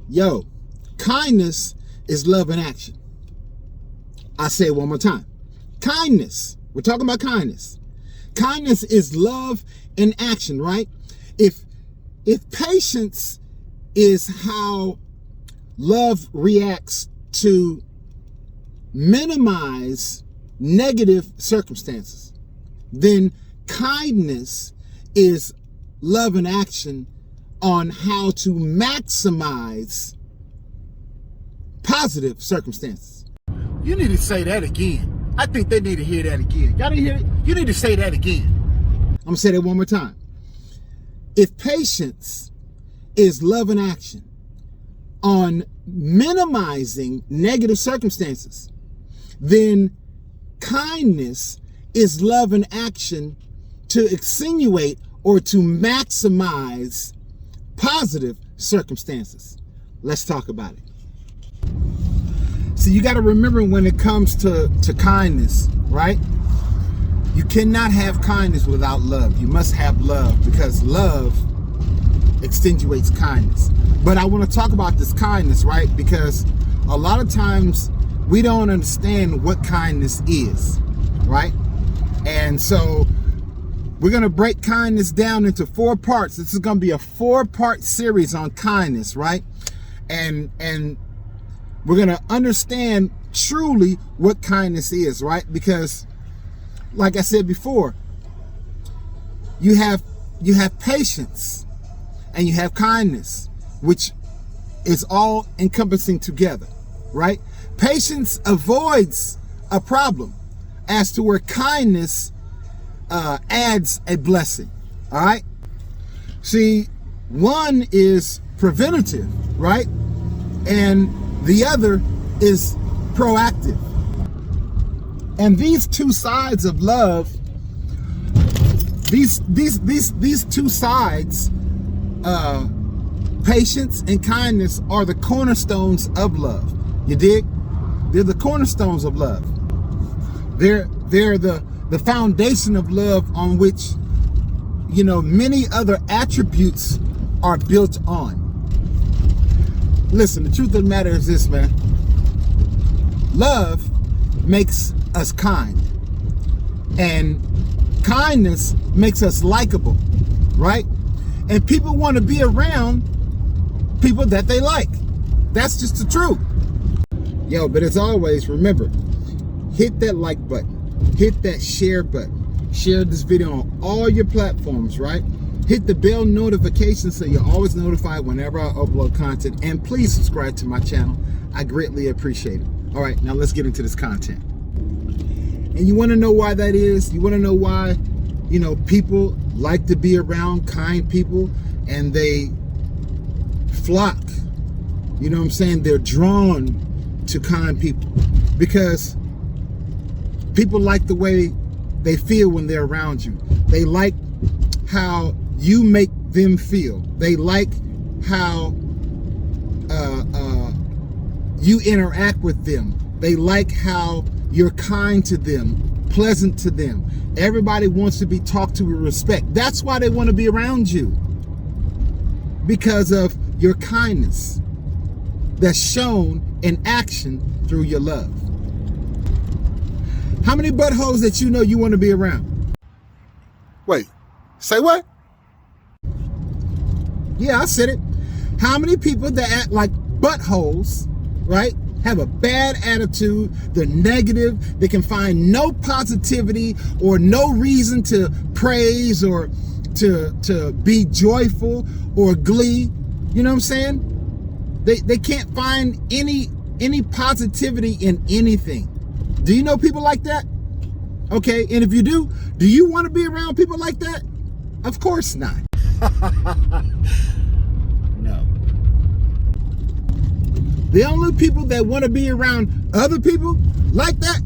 Yo, kindness is love in action. I say it one more time. Kindness. We're talking about kindness. Kindness is love in action, right? If patience is how love reacts to minimize negative circumstances, then kindness is love in action on how to maximize positive circumstances. You need to say that again. I think they need to hear that again. Y'all didn't hear it? You need to say that again. I'm going to say that one more time. If patience is love in action on minimizing negative circumstances, then kindness is love in action to extenuate or to maximize positive circumstances. Let's talk about it. So you got to remember, when it comes to kindness, right? You cannot have kindness without love. You must have love, because love extenuates kindness. But I want to talk about this kindness, right? Because a lot of times we don't understand what kindness is, right? And so we're going to break kindness down into 4 parts. This is going to be a 4-part series on kindness, right? And we're going to understand truly what kindness is, right? Because like I said before, you have patience and you have kindness, which is all encompassing together, right? Patience avoids a problem, as to where kindness adds a blessing. All right. See, one is preventative, right? And the other is proactive. And these two sides of love, these two sides, patience and kindness, are the cornerstones of love. You dig? They're the cornerstones of love. They're the foundation of love, on which, many other attributes are built on. Listen, the truth of the matter is this, man. Love makes us kind, and kindness makes us likable, right? And people want to be around people that they like. That's just the truth. Yo, but as always, remember, hit that like button, hit that share button, share this video on all your platforms, right? Hit the bell notification so you're always notified whenever I upload content, and please subscribe to my channel. I greatly appreciate it. All right, now let's get into this content. And you want to know why that is? You want to know why, people like to be around kind people, and they flock, you know what I'm saying? They're drawn to kind people because people like the way they feel when they're around you. They like how you make them feel. They like how you interact with them. They like how you're kind to them, pleasant to them. Everybody wants to be talked to with respect. That's why they want to be around you, because of your kindness that's shown in action through your love. How many buttholes that you want to be around? Wait, say what? Yeah, I said it. How many people that act like buttholes, right? Have a bad attitude, they're negative, they can find no positivity or no reason to praise or to be joyful or glee. You know what I'm saying? They can't find any positivity in anything. Do you know people like that? Okay, and if you do you want to be around people like that? Of course not. No. The only people that want to be around other people like that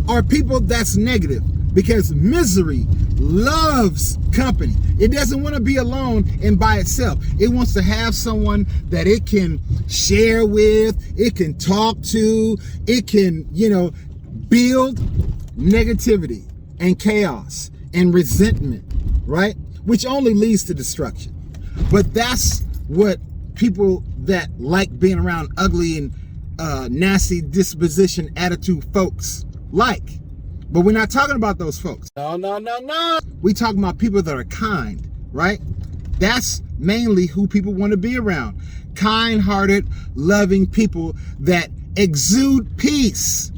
are people that's negative, because misery loves company. It doesn't want to be alone and by itself. It wants to have someone that it can share with, it can talk to, it can, build negativity and chaos and resentment, right? Which only leads to destruction. But that's what people that like being around ugly and nasty disposition attitude folks like. But we're not talking about those folks. No. We talking about people that are kind, right? That's mainly who people want to be around. Kind-hearted, loving people that exude peace.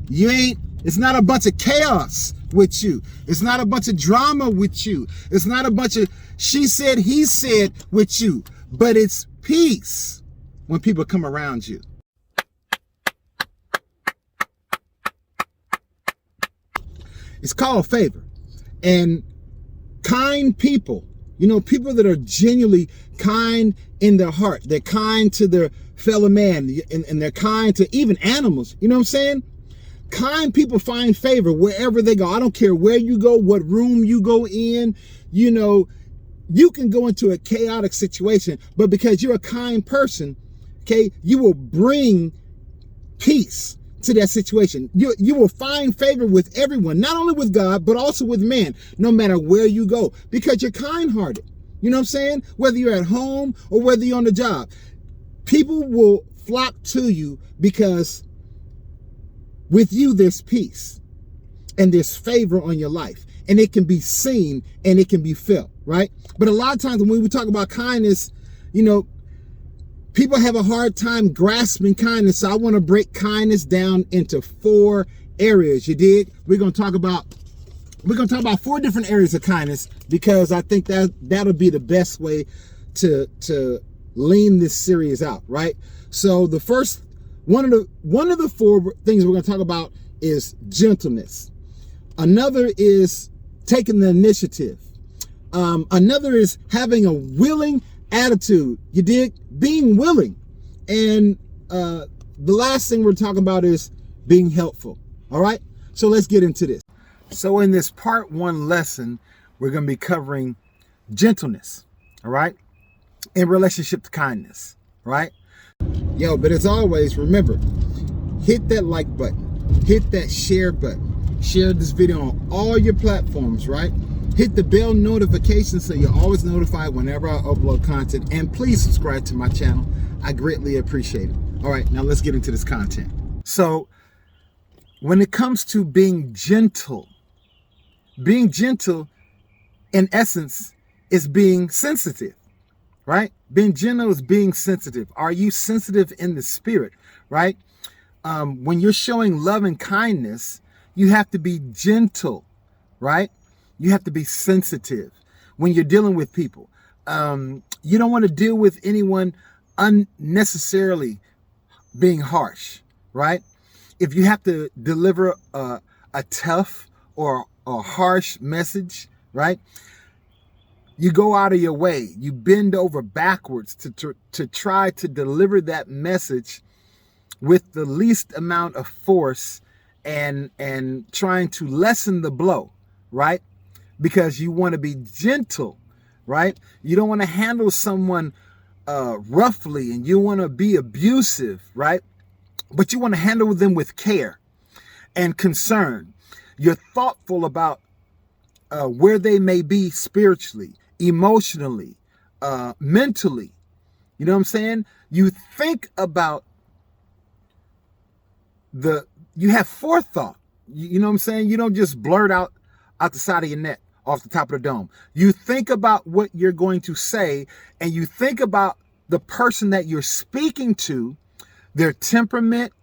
It's not a bunch of chaos with you. It's not a bunch of drama with you. It's not a bunch of she said, he said with you. But it's peace when people come around you. It's called favor. And kind people, people that are genuinely kind in their heart. They're kind to their fellow man, and they're kind to even animals. You know what I'm saying? Kind people find favor wherever they go. I don't care where you go, what room you go in. You can go into a chaotic situation, but because you're a kind person, okay, you will bring peace to that situation. You will find favor with everyone, not only with God, but also with man, no matter where you go, because you're kind-hearted. You know what I'm saying? Whether you're at home or whether you're on the job, people will flock to you because with you, there's peace and there's favor on your life, and it can be seen and it can be felt, right? But a lot of times when we talk about kindness, people have a hard time grasping kindness. So I want to break kindness down into 4 areas. You dig? We're going to talk about 4 different areas of kindness, because I think that'll be the best way to lean this series out, right? So the first one of the 4 things we're going to talk about is gentleness. Another is taking the initiative. Another is having a willing attitude. You dig? Being willing. And the last thing we're talking about is being helpful. All right? So let's get into this. So in this part 1 lesson, we're going to be covering gentleness. All right? In relationship to kindness. Right? But as always, remember, hit that like button. Hit that share button. Share this video on all your platforms, right? Hit the bell notification so you're always notified whenever I upload content. And please subscribe to my channel. I greatly appreciate it. All right, now let's get into this content. So when it comes to being gentle in essence is being sensitive, right? Being gentle is being sensitive. Are you sensitive in the spirit, right? When you're showing love and kindness, you have to be gentle, right? You have to be sensitive when you're dealing with people. You don't want to deal with anyone unnecessarily being harsh, right? If you have to deliver a tough or a harsh message, right? You go out of your way. You bend over backwards to try to deliver that message with the least amount of force and trying to lessen the blow, right? Because you want to be gentle, right? You don't want to handle someone roughly, and you want to be abusive, right? But you want to handle them with care and concern. You're thoughtful about where they may be spiritually, emotionally, mentally. You know what I'm saying? You think about you have forethought. You know what I'm saying? You don't just blurt out the side of your neck, off the top of the dome. You think about what you're going to say, and you think about the person that you're speaking to, their temperament,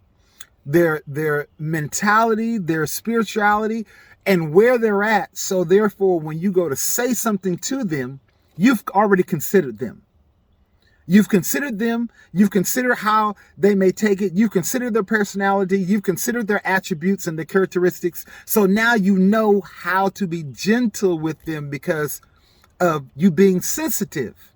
their mentality, their spirituality, and where they're at. So therefore, when you go to say something to them, you've already considered them. You've considered them. You've considered how they may take it. You've considered their personality. You've considered their attributes and their characteristics. So now you know how to be gentle with them because of you being sensitive.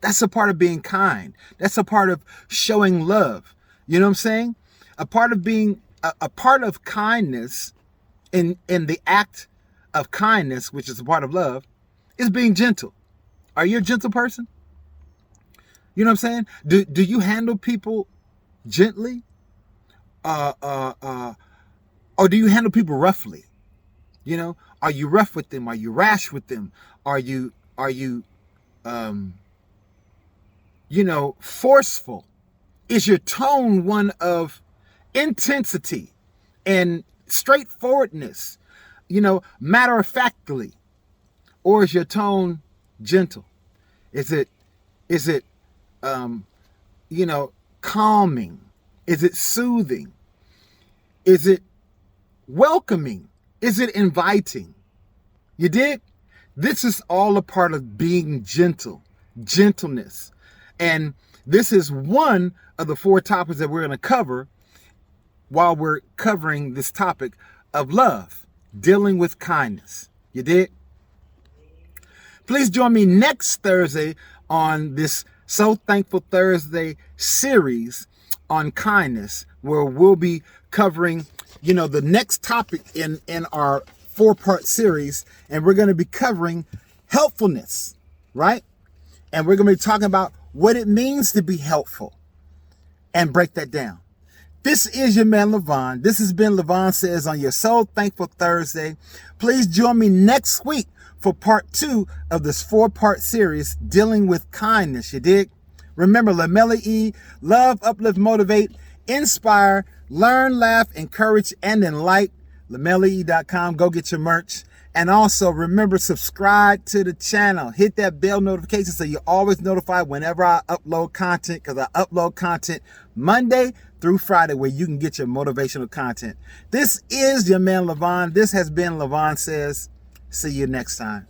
That's a part of being kind. That's a part of showing love. You know what I'm saying? A part of being a part of kindness in the act of kindness, which is a part of love, is being gentle. Are you a gentle person? You know what I'm saying? Do you handle people gently? Or do you handle people roughly? You know, are you rough with them? Are you rash with them? Are you forceful? Is your tone one of intensity and straightforwardness, matter of factly? Or is your tone gentle? Is it calming? Is it soothing? Is it welcoming? Is it inviting? You dig? This is all a part of being gentle, gentleness. And this is one of the 4 topics that we're going to cover while we're covering this topic of love, dealing with kindness. You dig? Please join me next Thursday on this So Thankful Thursday series on kindness, where we'll be covering, the next topic in our 4-part series, and we're going to be covering helpfulness, right? And we're going to be talking about what it means to be helpful and break that down. This is your man, Levon. This has been Levon Says on your So Thankful Thursday. Please join me next week for part 2 of this 4-part series, Dealing with Kindness. You dig? Remember, Lamella E, love, uplift, motivate, inspire, learn, laugh, encourage, and enlighten. LamellaE.com. Go get your merch. And also remember, subscribe to the channel. Hit that bell notification so you're always notified whenever I upload content, because I upload content Monday through Friday where you can get your motivational content. This is your man, Levon. This has been Levon Says. See you next time.